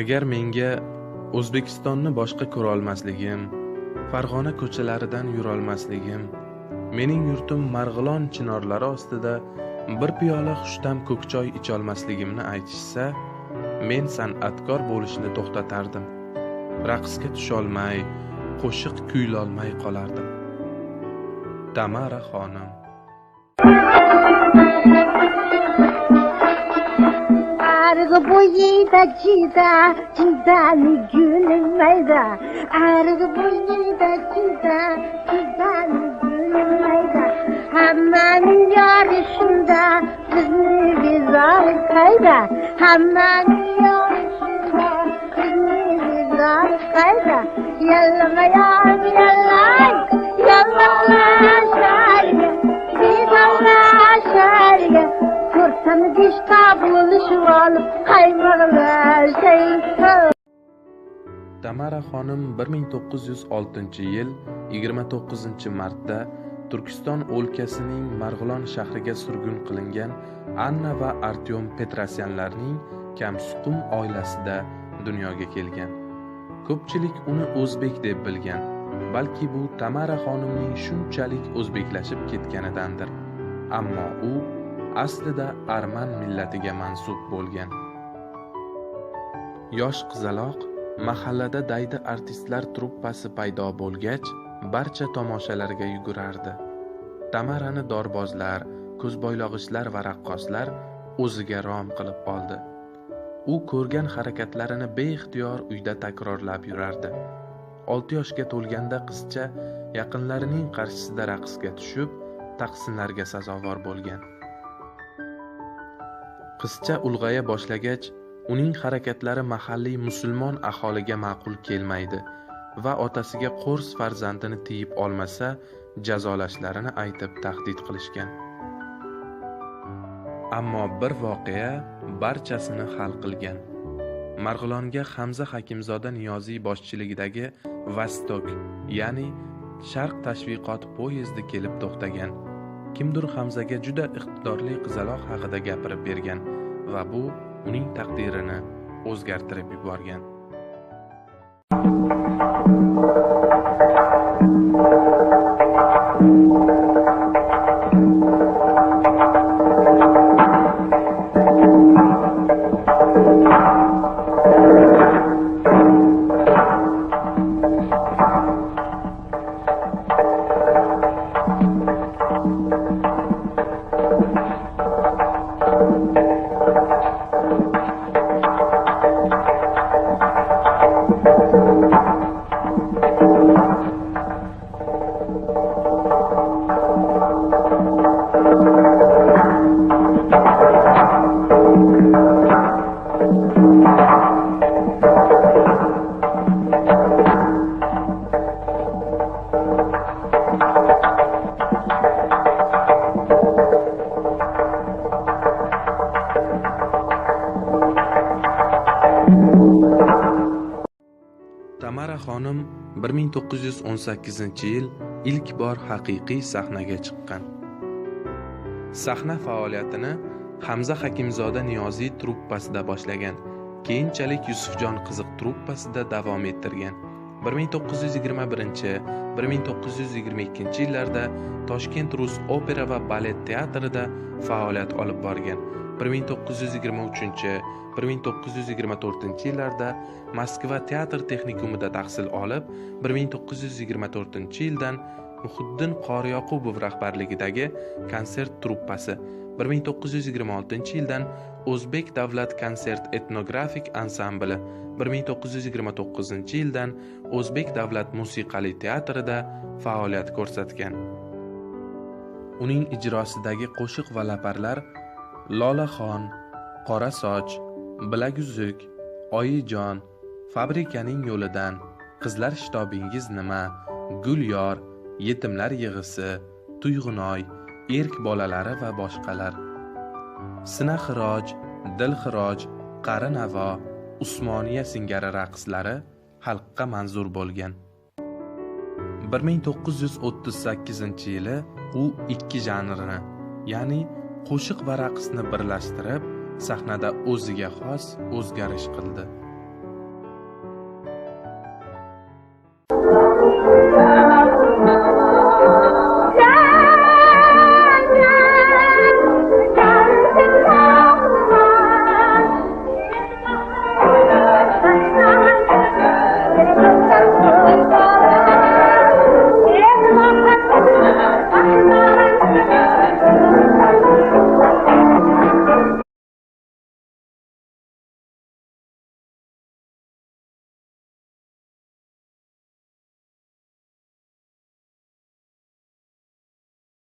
Agar menga O'zbekistonni boshqa ko'rolmasligim, Farg'ona ko'chalaridan yurolmasligim, mening yurtim Marg'ilon chinorlari ostida bir piyola xushtam ko'k choy icholmasligimni aytishsa, men san'atkor bo'lishni to'xtatardim. Raqsga tusholmay, qo'shiq kuylolmay qolardim. Tamara xonim. Argı boyida cidani gülmeyda. Argı boyida cidani gülmeyda. Hammanın yarışında bizni bizar kayda. Hammanın yarışında bizni bizar kayda. Yallama yar yallay, yallama şarkı, yallama şarkı. Ko'rsam dishqa bo'lishib olib qaymog'lar shayton. Tamara xonim 1906-yil 29-martda Turkiston o'lkasining Marg'ilon shahriga surgun qilingan Anna va Artyom Petrosyanlarning kamsuqum oilasida dunyoga kelgan. Ko'pchilik uni o'zbek deb bilgan, balki bu Tamara xonimning shunchalik o'zbeklashib ketganidandir. Ammo u aslida arman millatiga mansub bo'lgan. Yosh qizaloq mahallada daydi artistlar truppasi paydo bo'lgach, barcha tomoshalarga yugurardi. Tamarani dorbozlar, ko'zboylog'ichlar va raqqoslar o'ziga rom qilib oldi. U ko'rgan harakatlarini beixtiyor uyda takrorlab yurardi. 6 yoshga to'lganda qizcha yaqinlarining qarshisida raqsga tushib, tahsinlarga sazovor bo'lgan. Qizcha ulg'aya boshlagach, uning harakatlari mahalliy musulmon aholiga ma'qul kelmaydi va otasiga qo'rs farzandini tiyib olmasa, jazolashlarini aytib tahdid qilishgan. Ammo bir voqea barchasini hal qilgan. Marg'ilonga Hamza Hakimzoda Niyoziy boshchiligidagi Vostok, ya'ni Sharq tashviqot poyezdi kelib to'xtagan. Kimdir Hamzaga juda iqtidorli qizaloq haqida gapirib bergan va bu uning taqdirini o'zgartirib yuborgan. Tamara xonim 1918-yil ilk bor haqiqiy sahnaga chiqqan. Sahna faoliyatini Hamza Hakimzoda Niyoziy truppasida boshlagan. Keyinchalik Yusufjon Qiziq truppasida davom ettirgan. 1921-1922 yillarda Toshkent Rus opera va balet teatrida faoliyat olib borgan. 1923-1924 yillarda Moskva teatr texnikumida tahsil olib, 1924-yildan Muhiddin Qoriyoqubov rahbarligidagi konsert truppasi, 1926-yildan O'zbek davlat konsert etnografik ansambli, 1929-yildan O'zbek davlat musiqali teatrida faoliyat ko'rsatgan. Uning ijrosidagi qo'shiq va laparlar Lolaxon, Qora soch, Bilaguzuk, Oyijon, Fabrikaning yo'lidan, Qizlar shtobingiz nima, Gulyor, Yetimlar yig'isi, Tuyg'unoy, Erk bolalari va boshqalar. Sinaxiroj, Dilxiroj, Qari navo, Usmoniya singari raqslari xalqqa manzur bo'lgan. 1938-yili u ikki janrni, ya'ni qo'shiq va raqsni birlashtirib, sahnada o'ziga xos o'zgarish qildi. Thank you.